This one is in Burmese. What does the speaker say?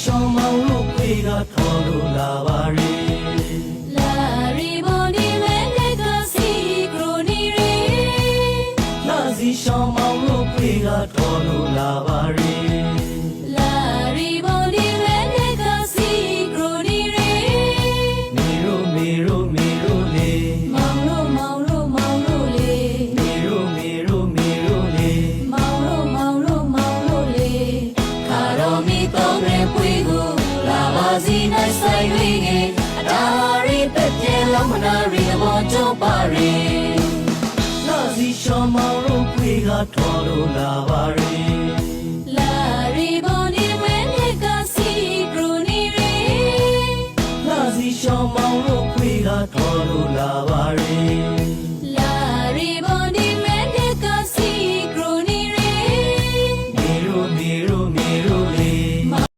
ရှောင်းမောင်တို့ခွေကထော်လို့လာပါရီလာရီဘွန်ဒီမဲနဲ့ကစီကရိုနီရီလာစီရှောင်းမောင်တို့ခွေကထော်လို့လာပါရီလာရီဘွန်ဒီမဲနဲ့ကစီကရိုနီရီမီရိုမီရိုမီရိုလေးမောင်တို့မောင်တို့မောင်တို့လေးမီရိုမီရိုမီရိုလေးမောင်တို့မောင်တို့မောင်တို့လေးခါတော်မီတော့ရဲပွေကိုလာပါစီနိုင်ဆိုင်ရင်းအတားရီပက်ပြေလုံးမနာရီဘောတော့ပါရီလာစီရှောင်းမောင်တို့ခွေကထော်လို့လာပါရီလာရီဘွန်ဒီမဲနဲ့ကစီကရိုနီရီလာစီရှောင်းမောင်တို့ခွေကထော်လို့လာပါရီ